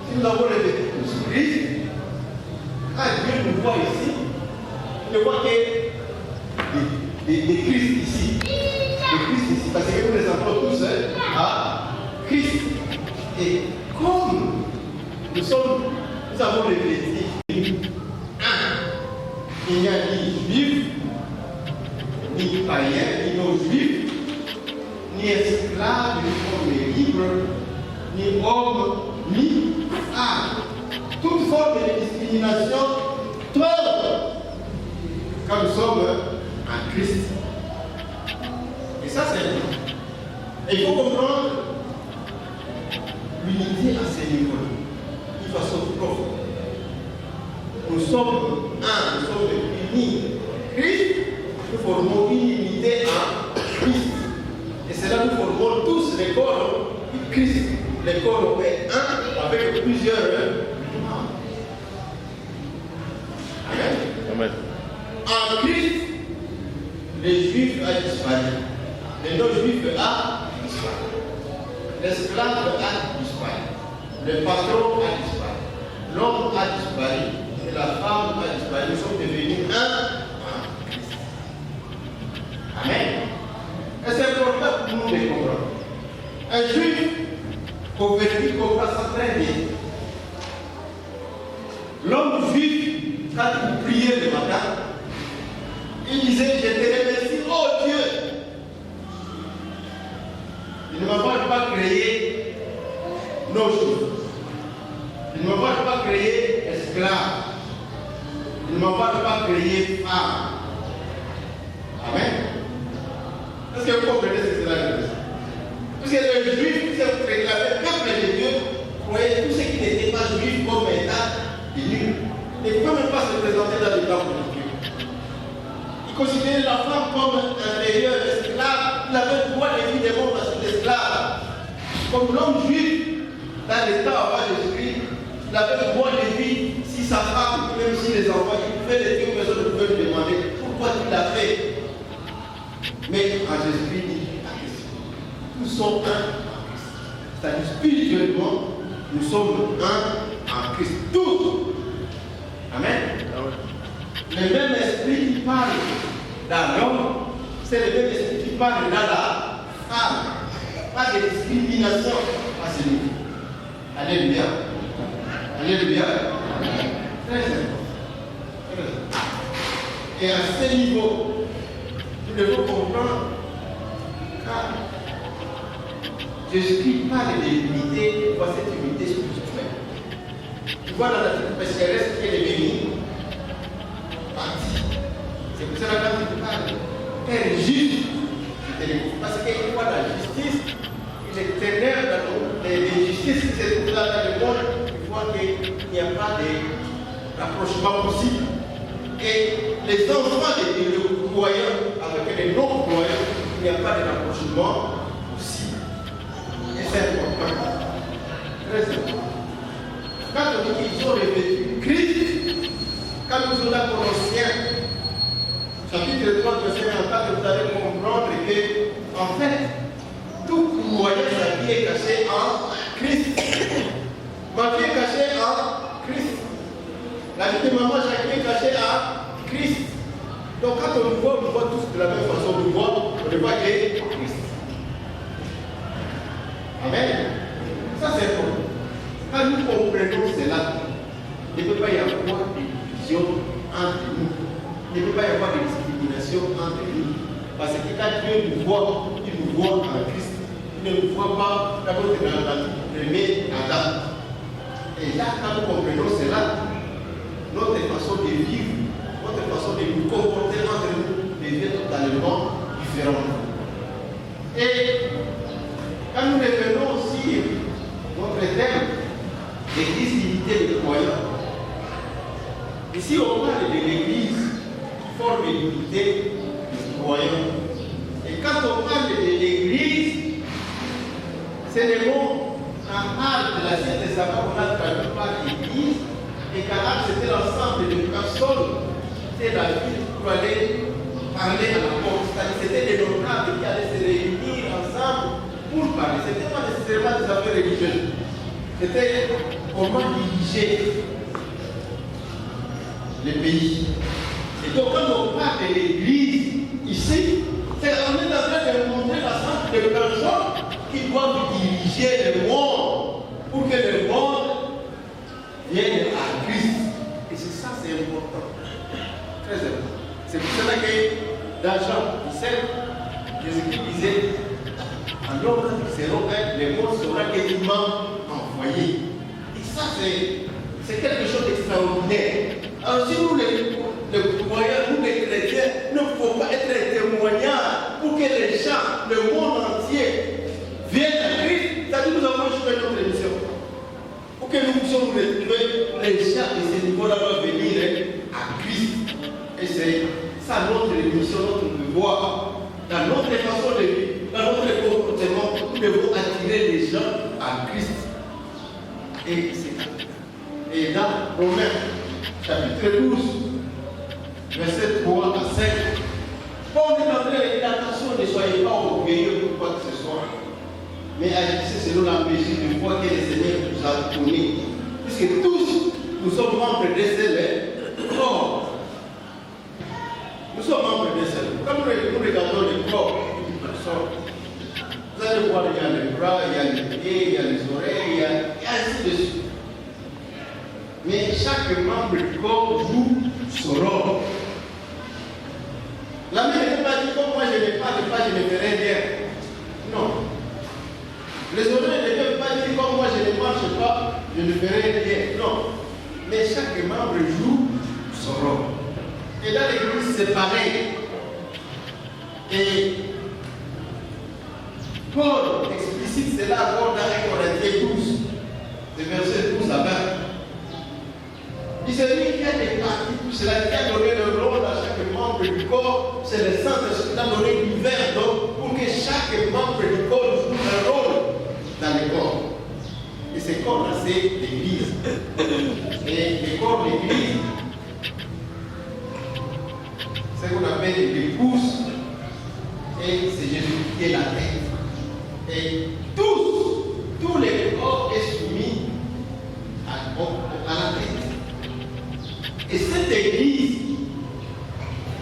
si nous avons répété tous Christ, quand Dieu nous voit ici, il ne voit que des Christ ici. Des Christ ici. Parce que nous ressemblons tous à Christ. Et comme nous avons répété il n'y a ni juif, ni païen, ni non-juif, ni esclave, ni homme libre, ni homme, ni femme. Toute forme de discrimination tombe quand nous sommes en Christ. Et ça, c'est important. Et il faut comprendre l'unité à ce niveau, de façon profonde. Nous sommes un, nous sommes unis. Christ, nous formons une unité en Christ. Et c'est là que nous formons tous les corps du Christ. Les corps est un avec plusieurs membres. Amen. Amen. En Christ, les Juifs ont disparu. Les non-Juifs ont disparu. L'esclave a disparu. Le patron a disparu. L'homme a disparu. Et la femme a disparu. Nous sommes devenus un en Christ. Amen. Et c'est important pour nous de comprendre. Un juif converti comprend ça très bien. L'homme juif, quand il priait le matin, il disait, je te remercie, oh Dieu. Il ne m'a pas créé nos jours. Il ne m'a pas créé esclave. Il ne m'a pas créé femme. Amen. Est-ce que vous comprenez ce que cela veut dire? Parce que le juif qui s'est réclamé peuple de Dieu, voyait tout ce qui n'était pas juif comme état est nul. Il ne pouvait même pas se présenter dans le temple de Dieu. Il considérait la femme comme inférieure, esclave. Il avait le droit évidemment parce qu'il est esclave. Comme l'homme juif, dans l'état avant Jésus-Christ, il avait le droit de vivre si sa femme, même si les enfants, il pouvait les dire, personne ne pouvait lui demander pourquoi il l'a fait. Mais en Jésus-Christ, nous sommes un en Christ. C'est-à-dire spirituellement, nous sommes un en Christ. Tous. Amen. Le même esprit qui parle dans l'homme, c'est le même esprit qui parle dans la femme. Pas de discrimination à ce niveau. Alléluia. Alléluia. Très important. Et à ce niveau, nous devons comprendre car Jésus-Christ parle de l'unité, voit cette unité spirituelle. Tu vois dans la pécheresse qui est devenue partie. C'est pour cela que quand tu parles, elle est juste. Parce qu'il voit la justice, il est ténèbre dans les justices qui se trouvent là dans le monde, il voit qu'il n'y a pas de rapprochement possible. Et les enfants des croyants avec les non-croyants, il n'y a pas de rapprochement possible. Et c'est important. Très important. Quand on dit qu'ils ont revêtu Christ, quand nous sommes là Colossiens, chapitre 3, verset 1, vous allez comprendre que, en fait, tout croyant sa vie est caché en Christ. Ma vie est cachée en Christ. La vie de maman Jacqueline est cachée en Christ. Donc quand on nous voit tous de la même façon, on ne voit que Christ. Amen. Ça c'est bon. Quand nous comprenons cela, il ne peut pas y avoir de division entre nous. Il ne peut pas y avoir de discrimination entre nous. Parce que quand Dieu nous voit, il nous voit en Christ. Il ne nous voit pas d'abord dans le premier Adam. Et là, quand nous comprenons cela, notre façon de vivre, notre façon de nous comporter entre nous devient totalement différente. Et quand nous revenons aussi notre thème, l'église d'unité des croyants, ici on parle de l'église qui forme l'unité des croyants. Et quand on parle de l'église, c'est le mot Kahal de la Sainte Testament qu'on a traduit par l'église. Et Kahal c'était l'ensemble de personnes, c'était la ville pour aller parler à la porte. C'était des notables qui allaient se réunir ensemble pour parler. Ce n'était pas nécessairement des affaires religieuses. C'était comment diriger les pays. Et donc quand on parle de l'église ici, on est en train de montrer l'ensemble de personnes qui doivent diriger le monde pour que le monde vienne à Christ. Et c'est ça, c'est important. Très important. C'est pour cela que dans Jean 17, Jésus-Christ disait, en homme seront les mondes seront quasiment envoyés. Et ça, c'est quelque chose d'extraordinaire. Alors si nous les croyants, nous les chrétiens, ne pouvons pas être témoignants pour que les gens, le monde entier, viennent à Christ, c'est-à-dire que nous avons joué notre mission. Pour que nous puissions nous retrouver, les gens de ce niveau-là doivent venir à Christ. Et c'est ça notre mission, notre devoir. Dans notre façon de vivre, dans notre comportement, nous devons attirer les gens à Christ. Et dans Romains, chapitre 12, verset 3 à 5, Paul dit en train de dire attention, ne soyez pas orgueilleux pour quoi que ce soit, mais agissez selon la mesure de foi que le Seigneur nous a donnée. Puisque tous, nous sommes membres de ce corps. Nous sommes membres de ce corps. Quand nous regardons le corps d'une personne, vous allez voir, il y a les bras, il y a les pieds, il y a les oreilles, il y a ainsi de suite. Mais chaque membre du corps joue son rôle. La main ne peut pas dire comme moi je n'ai pas de pas, je ne ferai rien. Non. Les oreilles ne peuvent pas dire comme moi je ne marche pas, je ne ferai rien. Non. Mais chaque membre joue son rôle. Et dans l'église, c'est pareil. Et Paul explicite cela encore dans 1 Corinthiens 12, de verset 12 à 20. Il se dit qu'il y a des parties, c'est la qui a donné le rôle à chaque membre du corps, c'est le Saint-Esprit qui a donné l'univers donc pour que chaque membre du corps joue un rôle dans le corps. Et ce corps-là, c'est l'église. Et le corps de l'église, c'est ce qu'on appelle l'épouse, et c'est Jésus qui est la tête. Et tous les corps est soumis à la tête. Et cette église,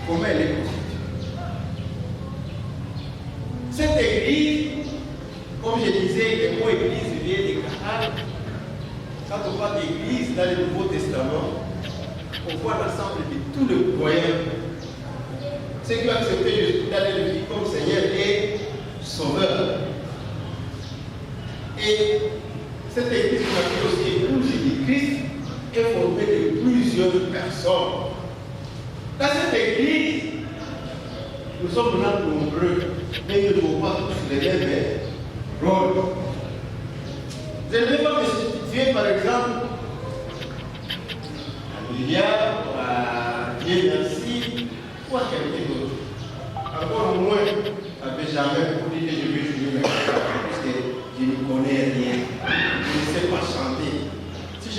comment elle est constituée? Cette église, comme je disais, le mot église vient de Kahal. Quand on parle d'église dans le Nouveau Testament, on voit l'ensemble de tous les croyants. Ceux qui ont accepté Jésus d'aller le vivre comme Seigneur et Sauveur. Et cette église qu'on appelle aussi épouse de Christ est formée de plusieurs personnes. Dans cette église, nous sommes maintenant nombreux, mais nous ne devons pas tous les mêmes rôles. Je ne vais pas me substituer, par exemple, à William, à Dieu merci, ou à quelqu'un d'autre. Encore moins à Benjamin pour dire que je vais jouer mes cartes, parce que je ne connais rien. Je ne sais pas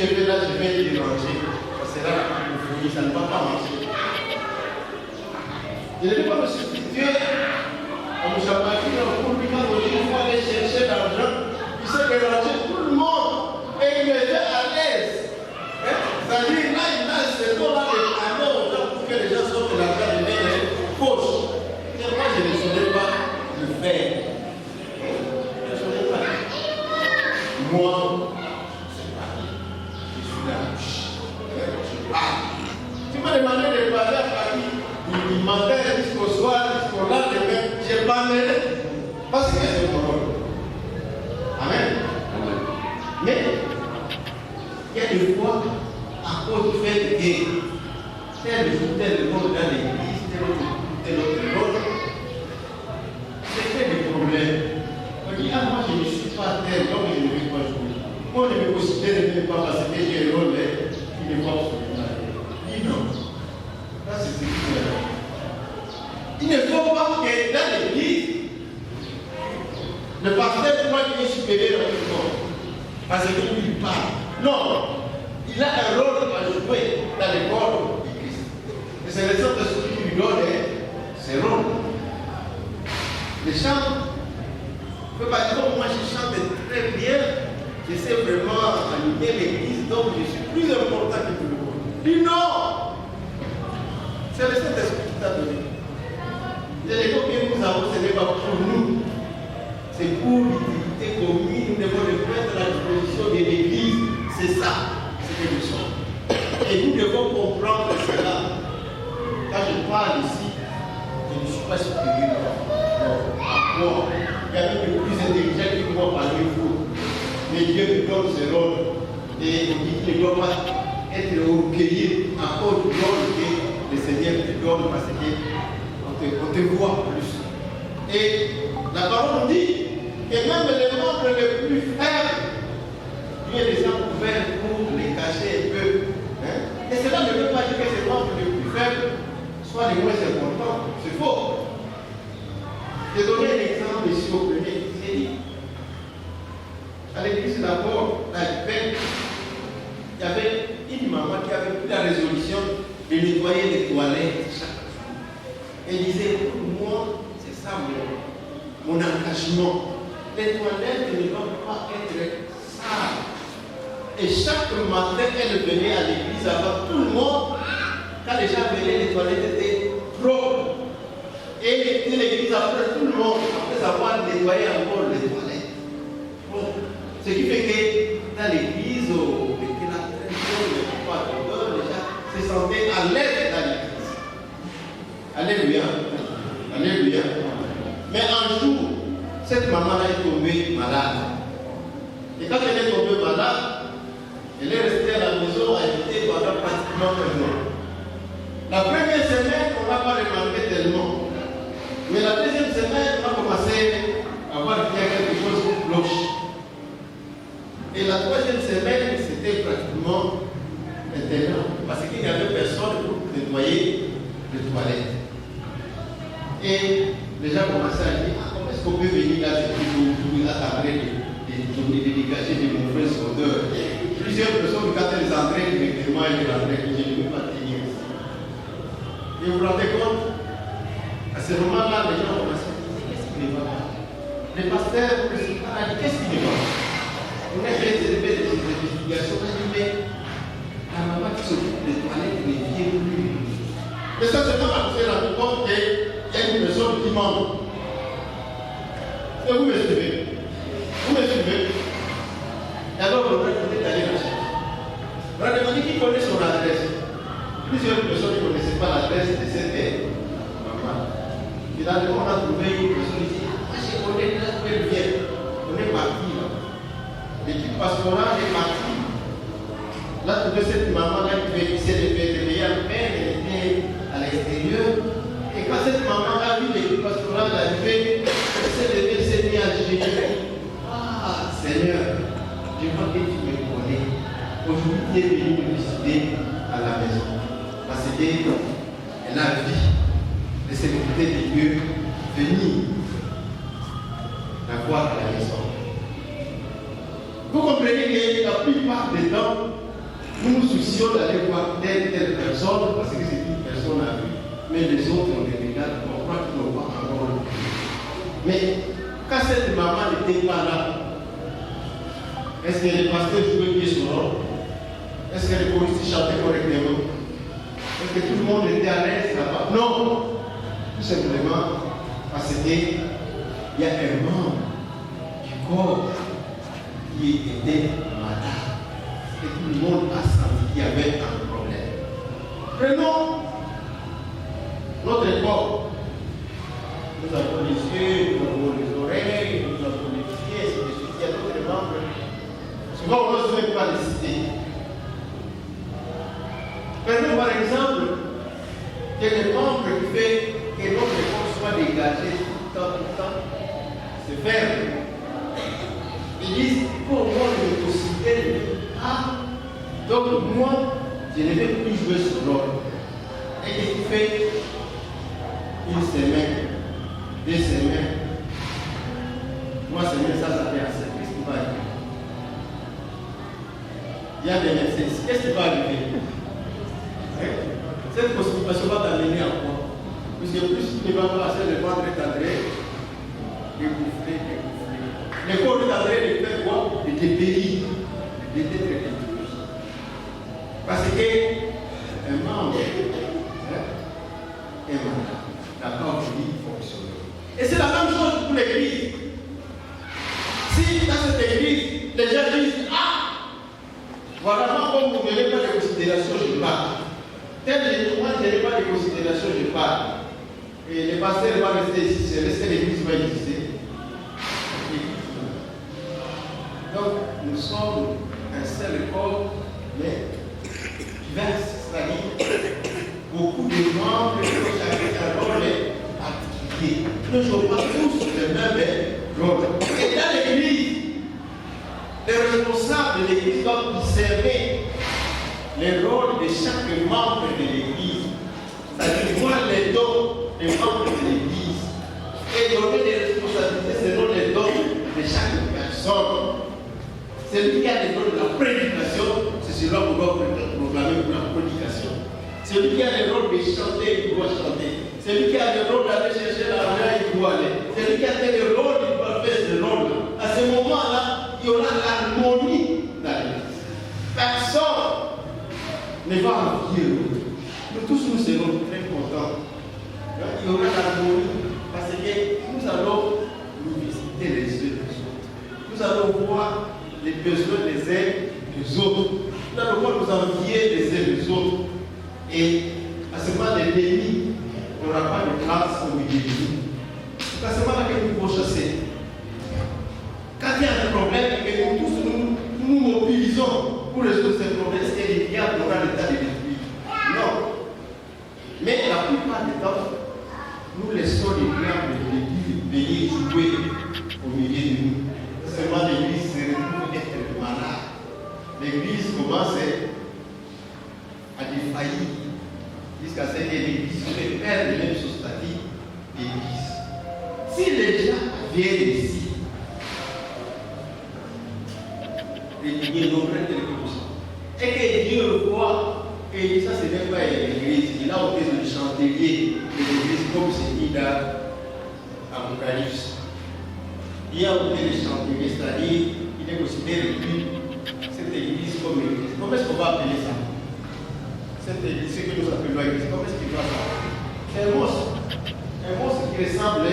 je vais là, je vais les ranger. Ça sera une folie, ça ne va pas marcher. Je ne vais pas me substituer à M. Chapaki pour lui quand il faut aller chercher l'argent. Il sait mélanger tout le monde et il me fait à l'aise. C'est-à-dire, là, il a ce nom-là de amener aux gens pour que les gens sortent de l'argent de les poches. Moi, je ne saurais pas le faire. Je ne saurais pas. Moi, je suis la bouche. Tu m'as demandé de parler à Paris. Du matin jusqu'au soir, jusqu'au lendemain, j'ai parlé parce que c'est mon rôle. Amen. Mais il y a des fois, à cause du fait que tel jour, tel monde dans l'église, tel autre, c'est fait des problèmes. On dit, ah, moi je ne suis pas tel, donc je ne vais pas jouer. On ne me considère même pas parce que j'ai un rôle qui ne va pas se dis non. Ça, c'est ce qui est. Il ne faut pas que dans l'église, le pasteur croit qu'il est supérieur à tout le monde. Parce qu'il lui parle. Non, il a un rôle à jouer dans le corps du Christ. Et c'est le Saint-Esprit qui lui donne ses rôles. Les chants, je ne peux pas dire que moi je chante très bien, je sais vraiment animer l'église, donc je suis plus important que tout le monde. Dis non! C'est le Saint-Esprit qui t'a donné. Les écoles que nous avons, ce n'est pas pour nous. C'est pour l'utilité commune. Nous devons le mettre à la disposition de l'Église. C'est ça, ce que nous sommes. Et nous devons comprendre cela. Quand je parle ici, je ne suis pas supérieur. Non. Il y a même de plus intelligents qui vont parler vous. Mais Dieu me donne ce rôle. Et il dit qu'il ne doit pas être orgueilleux à cause du rôle que le Seigneur te donne parce que on te voit plus. Et la parole nous dit que même les membres les plus faibles, Dieu les a ouverts pour les cacher un peu. Et cela ne veut pas dire que ces membres les plus faibles soient les moins importants. C'est faux. Je vais donner un exemple ici au premier série. À l'église d'abord, à l'Ipel, il y avait une maman qui avait pris la résolution de nettoyer les toilettes chaque jour. Elle disait, pour moi, c'est ça mon engagement. Les toilettes ne doivent pas être sales. Et chaque matin, elle venait à l'église avant tout le monde. Quand les gens venaient, les toilettes étaient propres. Et elle était l'église après tout le monde, après avoir nettoyé encore les toilettes. Bon. Ce qui fait que dans l'église, avec la tradition, les gens se sentaient à l'aise dans l'église. Alléluia. Alléluia. Mais un jour, cette maman-là est tombée malade. Et quand elle est tombée malade, elle est restée à la maison habitée pendant pratiquement un mois. La première semaine, on n'a pas remarqué tellement. Mais la deuxième semaine, on a commencé à voir qu'il y a quelque chose qui cloche. Et la troisième semaine, c'était pratiquement maintenant. Parce qu'il n'y avait personne pour nettoyer les toilettes. Et les gens commençaient à dire, comment est-ce qu'on peut venir là, c'est toujours attendre de dégager des mauvaises odeurs. Plusieurs personnes, quand elles entraient directement, elles rentraient, je ne peux pas tenir ici. Et vous vous rendez compte? À ce moment-là, les gens commençaient à dire, qu'est-ce qui ne va pas? Les pasteurs principaux ont dit, qu'est-ce qui ne va pas? On a fait des investigations, on a dit, mais la maman qui s'occupe des toilettes ne vient plus. Mais ça, c'est pas qu'on s'est rendu compte qu'il y a une personne qui manque. Et vous me suivez? Vous me suivez? Et alors, on va peut-être aller la chercher. On a demandé qui connaît son adresse. Plusieurs personnes ne connaissaient pas l'adresse de cette maman. Finalement, on a trouvé une personne ici. Ah, je connais là où elle vient. On est parti là. L'équipe pastorale est partie. Là, trouvé cette maman-là qui essayer de faire des meilleurs pères, elle était à l'extérieur. Et quand cette maman a vu l'équipe pastorale arriver, elle s'est mise à gérer. Ah, Seigneur, je vois que tu me connais. Aujourd'hui, tu es venu me visiter à la maison. Parce qu'elle a vu les sécurités de Dieu venir la voir à la maison. Vous comprenez que la plupart des temps, Nous nous soucions d'aller voir telle personne parce que c'est une personne à vue, mais les autres on les regarde, on croit qu'ils n'ont pas encore le temps. Mais quand cette maman n'était pas là, est-ce que les pasteurs jouaient bien son rôle? Est-ce que les choristes chantaient correctement? Est-ce que tout le monde était à l'aise là-bas? Non! Tout simplement parce qu'il y a un membre du corps qui était malade. Et tout le monde a senti qu'il y avait un problème. Prenons notre corps. Nous avons les yeux, nous avons les oreilles, nous avons les pieds, ainsi de suite. Il y a d'autres membres. Souvent, on n'ose même pas les citer. Prenons par exemple quel membre qui fait que notre corps soit dégagé tout le temps, c'est ferme. Ils disent, pour moi, je me considère, donc moi, je ne vais plus jouer ce rôle. Et il fait une semaine, 2 semaines, 3 semaines, ça fait assez. Qu'est-ce qui va arriver? Il y a des médecins. Qu'est-ce qui va arriver? Cette constipation va t'amener à quoi? Puisque plus tu ne vas pas assez le ventre cadré, dégouflé. Le corps cadré de faire quoi? De te périr, de t'être détruit. Parce qu'un membre est malade. La corps vie fonctionne. Et c'est la même chose pour l'église. Si dans cette église, les gens disent, voilà, moi, comme vous n'avez pas de considération, je parle. Moi, je n'ai pas de considération, je parle. Et les pasteurs vont rester ici, c'est rester l'église va exister. Donc, nous sommes un seul corps, mais divers, c'est-à-dire beaucoup de membres qui ont chacun un rôle particulier. Nous ne jouons pas tous le même rôle. Et dans l'église, les responsables de l'église doivent discerner le rôle de chaque membre de l'église. C'est-à-dire voir les dons des membres de l'église et donner des responsabilités selon les dons de chaque personne. Celui qui a les dons de la prédication, c'est celui-là qu'on doit proclamer pour la prédication. Celui qui a le rôle de chanter, il doit chanter. Celui qui a le rôle d'aller chercher l'argent, il doit aller. Celui qui a le rôle, il doit faire ce rôle. À ce moment-là, il y aura l'harmonie dans l'église. Personne ne va envier l'autre. Nous tous, nous serons très contents. Il y aura l'harmonie parce que nous allons nous visiter les uns des autres. Nous allons voir les besoins des uns des autres. Nous allons voir nous envier les uns des autres. Et à ce moment, l'ennemi n'aura pas de place au milieu de nous. C'est à ce moment-là que nous pouvons chasser. Quand il y a un problème et que nous tous nous mobilisons pour résoudre ce problème, est-ce que le diable aura le temps de détruire? Non. Mais la plupart du temps, nous laissons les diables de l'église venir jouer au milieu de nous. Seulement l'église se retrouve être malade. L'église commence à défaillir jusqu'à ce que l'église perde même son statut d'église. Si les gens viennent ici, les nombreux quelque chose, et que Dieu le voit, et ça c'est même pas l'église, il a ôté le chandelier de l'église comme c'est dit dans Apocalypse. Il a ôté le chandelier, c'est-à-dire il est considéré lui, cette église comme église. Comment est-ce qu'on va appeler ça? Cette église, ce que nous appelons l'église, comment est-ce qu'il va s'appeler? C'est un monstre qui ressemble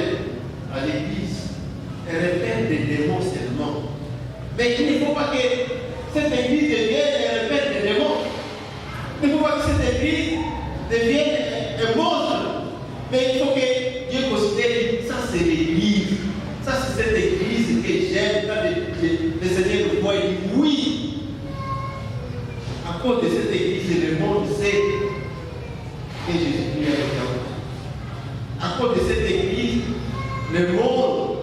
à l'église, un repère des démons seulement. Mais il ne faut pas que cette église devienne un repère des démons. Il ne faut pas que cette église devienne un monstre. Mais il faut que Dieu considère ça c'est l'église. Ça c'est cette église que j'aime. Quand le Seigneur le voit, il dit oui. À cause de cette église, le monde sait que Jésus-Christ est avec nous. À cause de cette église, le monde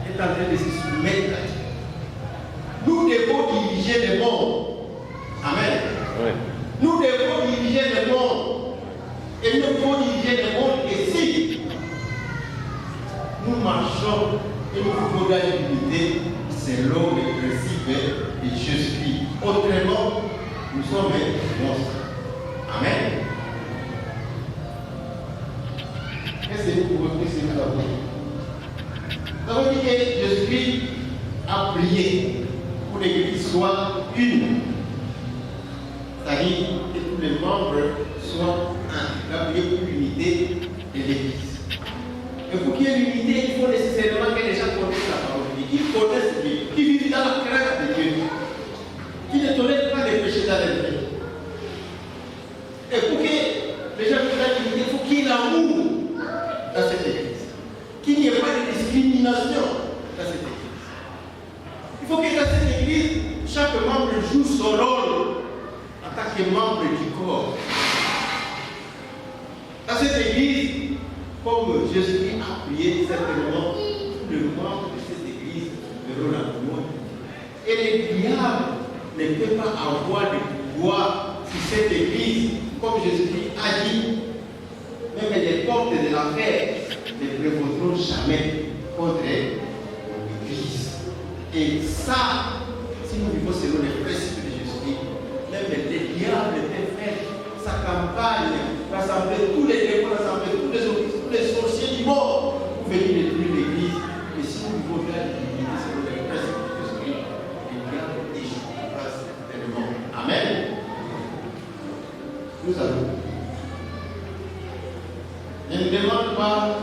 est en train de se soumettre à Dieu. Nous devons diriger le monde. Amen. Oui. Nous devons diriger le monde. Et nous devons diriger le monde que si nous marchons et nous pouvons dans l'unité selon les principes de Jésus-Christ. Autrement, nous sommes des monstres. Amen. Qu'est-ce que vous pouvez nous avouer? Nous avons dit que Jésus a prié pour que l'Église soit une. C'est-à-dire que tous les membres soient un. Il a prié pour l'unité de l'Église. Et pour qu'il y ait l'unité, il faut nécessairement que les gens connaissent la parole de Dieu, qu'ils connaissent Dieu, qu'ils vivent dans la crainte de Dieu, qu'ils ne tolèrent pas les péchés dans leur vie. Et pour que les gens vivent dans l'unité, il faut qu'il y ait l'amour dans cette Église, qu'il n'y ait pas de discrimination dans cette Église. Il faut que dans cette Église, chaque membre joue son rôle en tant que membre du corps. Dans cette Église, comme Jésus a prié certainement, tous les membres de cette Église verront la gloire. Et le diable ne peut pas avoir de pouvoir sur cette Église, comme Jésus a dit. Même les portes de l'enfer ne prévaudront jamais contre l'Église. Et ça, si nous vivons selon les principes de Jésus, même le diable peut faire sa campagne, rassembler tous les démons, rassembler tous les sorciers du monde pour venir détruire l'Église. Mais si nous vivons dans l'unité selon les principes de Jésus, le diable échouera certainement. Amen. Nous allons. Je ne demande pas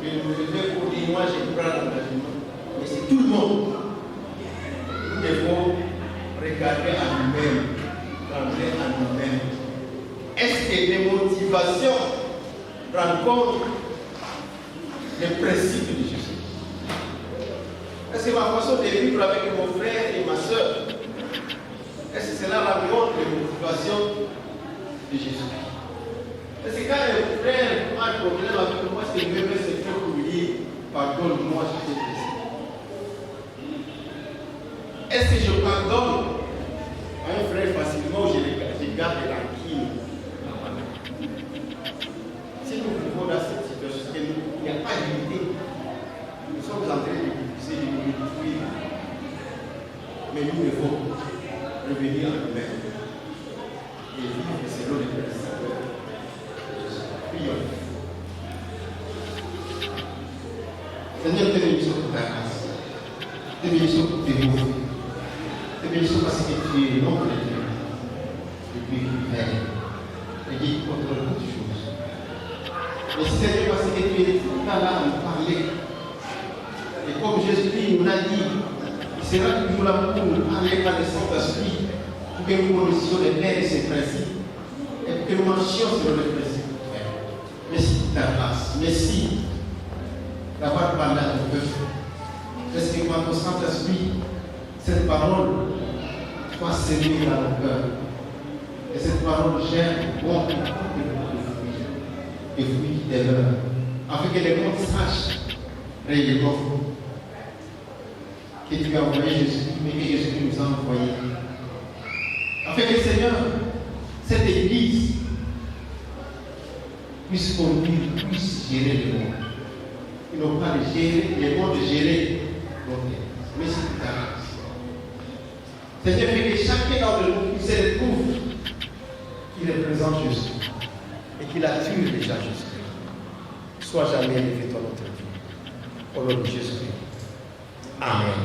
de nous lever pour dire moi je prends l'engagement, mais c'est tout le monde. Nous devons regarder à nous-mêmes, rentrer à nous-mêmes. Est-ce que les motivations rencontrent les principes de Jésus? Est-ce que ma façon de vivre avec mon frère et ma soeur, est-ce que cela rencontre les motivations de Jésus? Est-ce que quand le frère a un problème avec moi, c'est le même secret pour lui dire pardonne-moi, je t'ai blessé? Est-ce que je pardonne à un frère facilement ou je garde tranquille? Si nous vivons dans cette situation, il n'y a pas d'unité. Nous sommes en train de diviser, de nous détruire. Mais nous devons revenir à nous-mêmes et vivre selon les principes. Prions. Seigneur, te bénissons pour ta grâce. Te bénissons pour tes mots. Te bénissons parce que tu es l'homme de Dieu. Depuis qu'il règne. Et qui contrôle toutes choses. Mais Seigneur, parce que tu es tout là à nous parler. Et comme Jésus nous l'a dit, il sera toujours là pour nous parler par le Saint-Esprit, pour que nous connaissions les Pères et ses principes, et pour que nous marchions sur les principes. Merci pour ta grâce. Merci d'avoir parlé à nos cœurs. Parce que quand au Saint-Esprit, cette parole soit sémée dans nos cœurs. Et cette parole gère bon de fruits. Des fruits qui demeurent. Afin que les mondes sachent réellement que tu as envoyé Jésus, mais que Jésus nous a envoyé. Afin que Seigneur, cette Église puisse conduire, puisse gérer le monde. Ils n'ont pas de gérer, les mondes de gérer notre Église. Mais c'est ta grâce. Seigneur, fait que chacun d'entre nous puisse se retrouve qu'il représente Jésus et qu'il attire déjà Jésus. Sois jamais élevé dans notre vie. Au nom de Jésus. Amen.